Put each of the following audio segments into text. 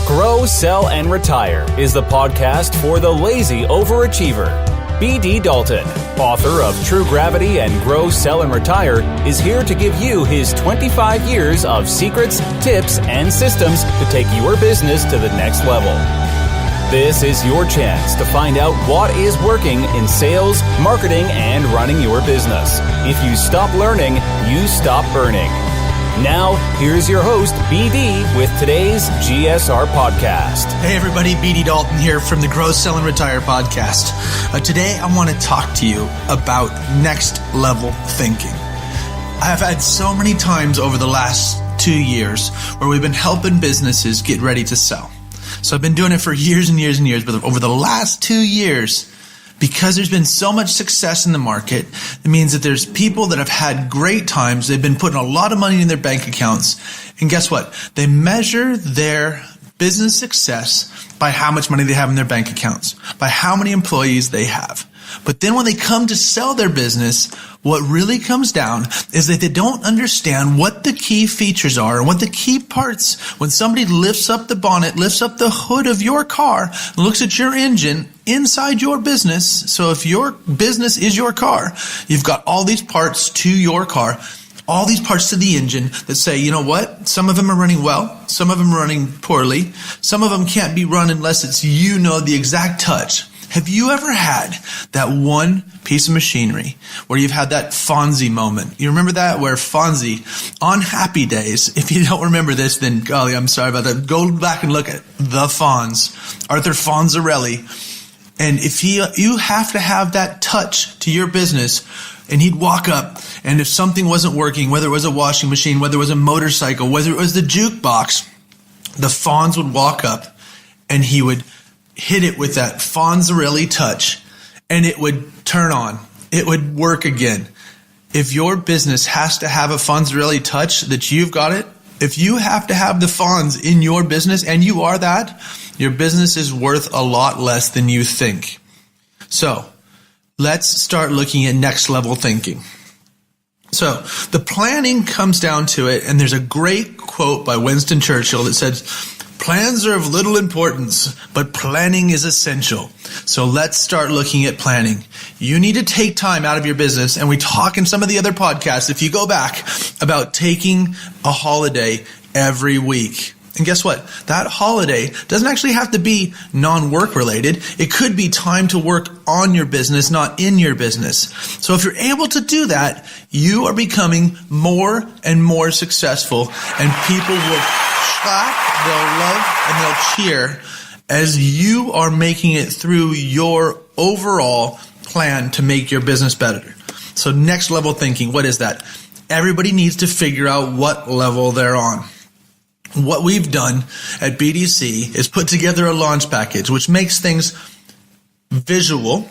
Grow, Sell, and Retire is the podcast for the lazy overachiever. B.D. Dalton, author of True Gravity and Grow, Sell, and Retire, is here to give you his 25 years of secrets, tips, and systems to take your business to the next level. This is your chance to find out what is working in sales, marketing, and running your business. If you stop learning, you stop burning. Now, here's your host, BD, with today's GSR podcast. Hey everybody, BD Dalton here from the Grow, Sell, and Retire podcast. Today, I want to talk to you about next level thinking. I've had so many times over the last 2 years where we've been helping businesses get ready to sell. So I've been doing it for years and years and years, but over the last 2 years, because there's been so much success in the market, it means that there's people that have had great times. They've been putting a lot of money in their bank accounts. And guess what? They measure their business success by how much money they have in their bank accounts, by how many employees they have. But then when they come to sell their business, what really comes down is that they don't understand what the key features are and what the key parts. When somebody lifts up the bonnet, lifts up the hood of your car, looks at your engine inside your business. So if your business is your car, you've got all these parts to your car, all these parts to the engine that say, you know what? Some of them are running well. Some of them are running poorly. Some of them can't be run unless it's the exact touch. Have you ever had that one piece of machinery where you've had that Fonzie moment? You remember that? Where Fonzie, on Happy Days, if you don't remember this, then golly, I'm sorry about that. Go back and look at the Fonz, Arthur Fonzarelli. And if you have to have that touch to your business, and he'd walk up, and if something wasn't working, whether it was a washing machine, whether it was a motorcycle, whether it was the jukebox, the Fonz would walk up, and he would hit it with that Fonzarelli touch, and it would turn on. It would work again. If your business has to have a Fonzarelli touch that you've got it, if you have to have the Fonz in your business, and you are that, your business is worth a lot less than you think. So, let's start looking at next level thinking. So, the planning comes down to it, and there's a great quote by Winston Churchill that says, "Plans are of little importance, but planning is essential." So let's start looking at planning. You need to take time out of your business, and we talk in some of the other podcasts, if you go back, about taking a holiday every week. And guess what? That holiday doesn't actually have to be non-work related. It could be time to work on your business, not in your business. So if you're able to do that, you are becoming more and more successful, and people will clap, they'll love, and they'll cheer as you are making it through your overall plan to make your business better. So next level thinking, what is that? Everybody needs to figure out what level they're on. What we've done at BDC is put together a launch package, which makes things visual,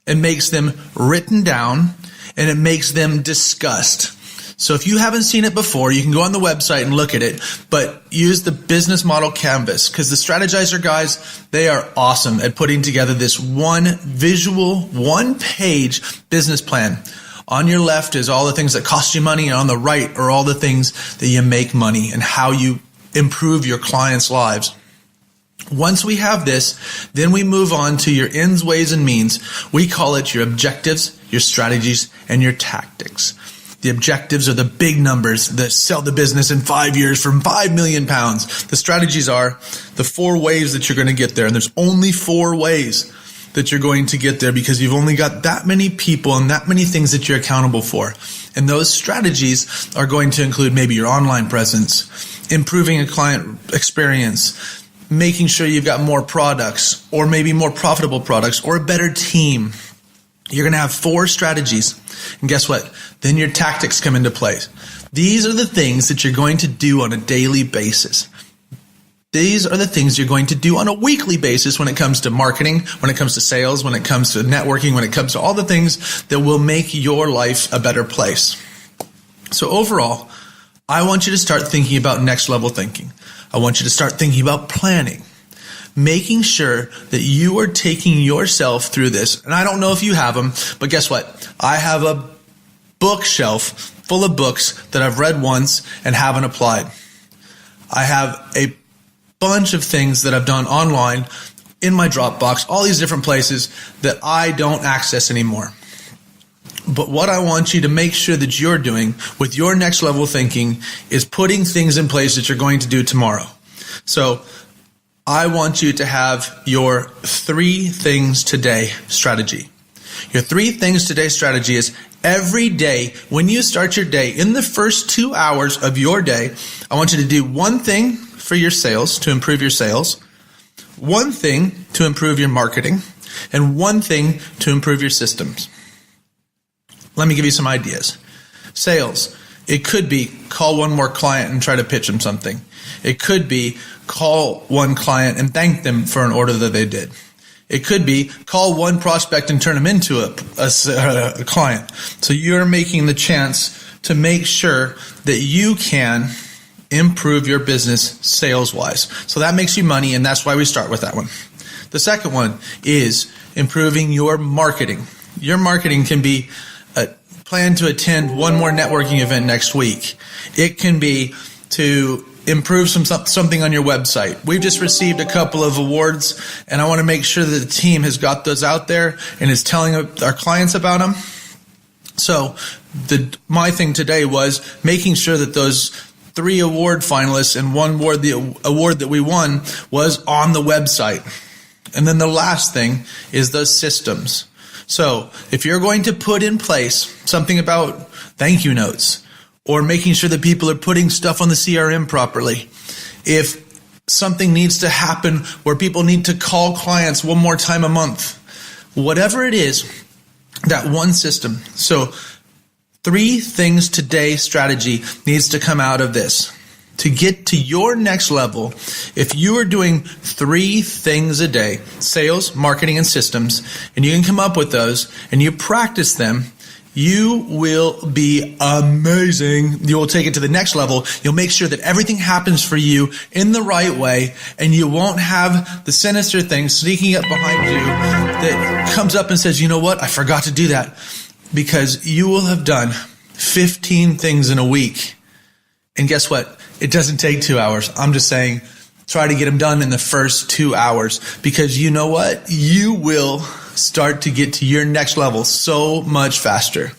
it makes them written down, and it makes them discussed. So if you haven't seen it before, you can go on the website and look at it, but use the business model canvas, because the Strategizer guys, they are awesome at putting together this one visual, one-page business plan. On your left is all the things that cost you money, and on the right are all the things that you make money and how you improve your clients' lives. Once we have this, then we move on to your ends, ways, and means. We call it your objectives, your strategies, and your tactics. The objectives are the big numbers that sell the business in 5 years for 5 million pounds. The strategies are the 4 ways that you're going to get there, and there's only 4 ways that you're going to get there because you've only got that many people and that many things that you're accountable for. And those strategies are going to include maybe your online presence, improving a client experience, making sure you've got more products or maybe more profitable products or a better team. You're going to have 4 strategies. And guess what? Then your tactics come into play. These are the things that you're going to do on a daily basis. These are the things you're going to do on a weekly basis when it comes to marketing, when it comes to sales, when it comes to networking, when it comes to all the things that will make your life a better place. So overall, I want you to start thinking about next level thinking. I want you to start thinking about planning, making sure that you are taking yourself through this. And I don't know if you have them, but guess what? I have a bookshelf full of books that I've read once and haven't applied. I have a bunch of things that I've done online in my Dropbox, all these different places that I don't access anymore. But what I want you to make sure that you're doing with your next level thinking is putting things in place that you're going to do tomorrow. So I want you to have your 3 things today strategy. Your 3 things today strategy is every day when you start your day, in the first 2 hours of your day, I want you to do one thing for your sales, to improve your sales, one thing to improve your marketing, and one thing to improve your systems. Let me give you some ideas. Sales. It could be call one more client and try to pitch them something. It could be call one client and thank them for an order that they did. It could be call one prospect and turn them into a client. So you're making the chance to make sure that you can improve your business sales-wise. So that makes you money, and that's why we start with that one. The second one is improving your marketing. Your marketing can be plan to attend one more networking event next week. It can be to improve something on your website. We've just received a couple of awards, and I want to make sure that the team has got those out there and is telling our clients about them. So my thing today was making sure that those 3 award finalists and one award, the award that we won, was on the website. And then the last thing is those systems. So if you're going to put in place something about thank you notes or making sure that people are putting stuff on the CRM properly, if something needs to happen where people need to call clients one more time a month, whatever it is, that one system. So 3 things today strategy needs to come out of this. To get to your next level, if you are doing 3 things a day, sales, marketing, and systems, and you can come up with those and you practice them, you will be amazing. You will take it to the next level. You'll make sure that everything happens for you in the right way, and you won't have the sinister thing sneaking up behind you that comes up and says, you know what, I forgot to do that. Because you will have done 15 things in a week. And guess what? It doesn't take 2 hours. I'm just saying, try to get them done in the first 2 hours, because you know what? You will start to get to your next level so much faster.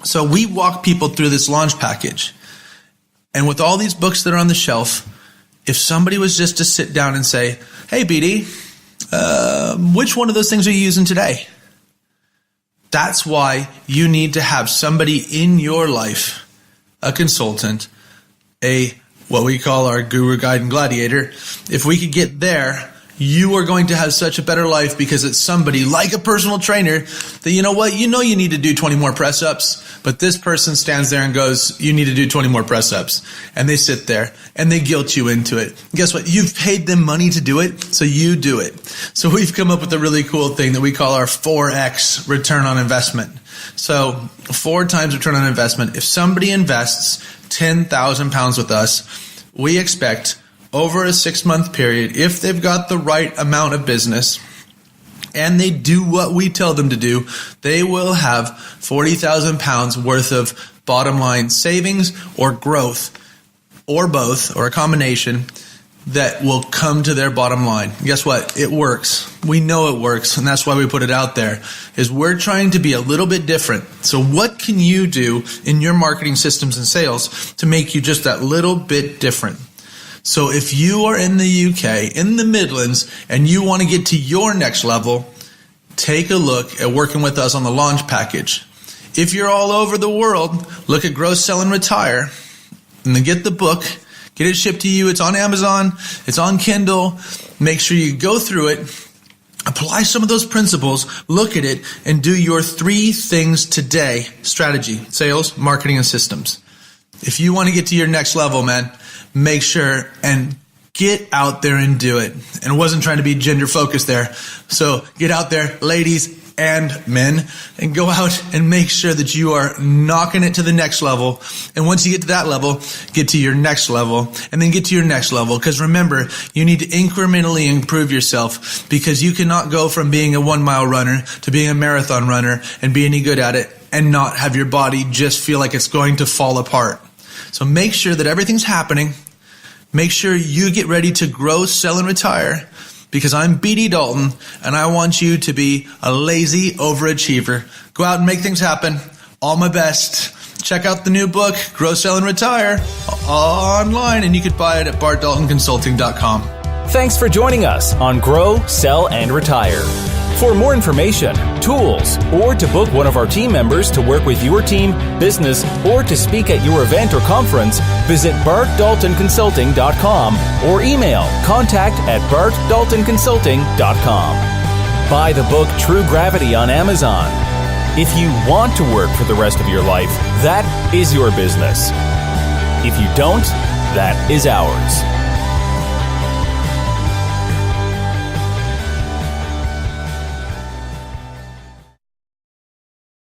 So we walk people through this launch package. And with all these books that are on the shelf, if somebody was just to sit down and say, hey, BD, which one of those things are you using today? That's why you need to have somebody in your life, a consultant, what we call our guru, guide, and gladiator. If we could get there, you are going to have such a better life, because it's somebody like a personal trainer that, you know what, you need to do 20 more press-ups, but this person stands there and goes, you need to do 20 more press-ups. And they sit there and they guilt you into it. And guess what? You've paid them money to do it, so you do it. So we've come up with a really cool thing that we call our 4X return on investment. So 4 times return on investment. If somebody invests 10,000 pounds with us, we expect over a 6-month period, if they've got the right amount of business and they do what we tell them to do, they will have 40,000 pounds worth of bottom line savings or growth, or both, or a combination, that will come to their bottom line. Guess what? It works. We know it works, and that's why we put it out there, is we're trying to be a little bit different. So what can you do in your marketing systems and sales to make you just that little bit different? So if you are in the UK, in the Midlands, and you want to get to your next level, take a look at working with us on the launch package. If you're all over the world, look at Grow, Sell, and Retire, and then get the book. Get it shipped to you. It's on Amazon. It's on Kindle. Make sure you go through it, apply some of those principles, look at it, and do your 3 things today strategy: sales, marketing, and systems. If you want to get to your next level, man, make sure and get out there and do it. And I wasn't trying to be gender focused there. So get out there, ladies and men, and go out and make sure that you are knocking it to the next level. And once you get to that level, get to your next level, and then get to your next level. Because remember, you need to incrementally improve yourself, because you cannot go from being a 1-mile runner to being a marathon runner and be any good at it and not have your body just feel like it's going to fall apart. So make sure that everything's happening. make sure you get ready to grow, sell, and retire, because I'm BD Dalton, and I want you to be a lazy overachiever. Go out and make things happen. All my best. Check out the new book, Grow, Sell, and Retire, online, and you could buy it at bartdaltonconsulting.com. Thanks for joining us on Grow, Sell, and Retire. For more information, tools, or to book one of our team members to work with your team, business, or to speak at your event or conference, visit bartdaltonconsulting.com or email contact@bartdaltonconsulting.com. Buy the book True Gravity on Amazon. If you want to work for the rest of your life, that is your business. If you don't, that is ours.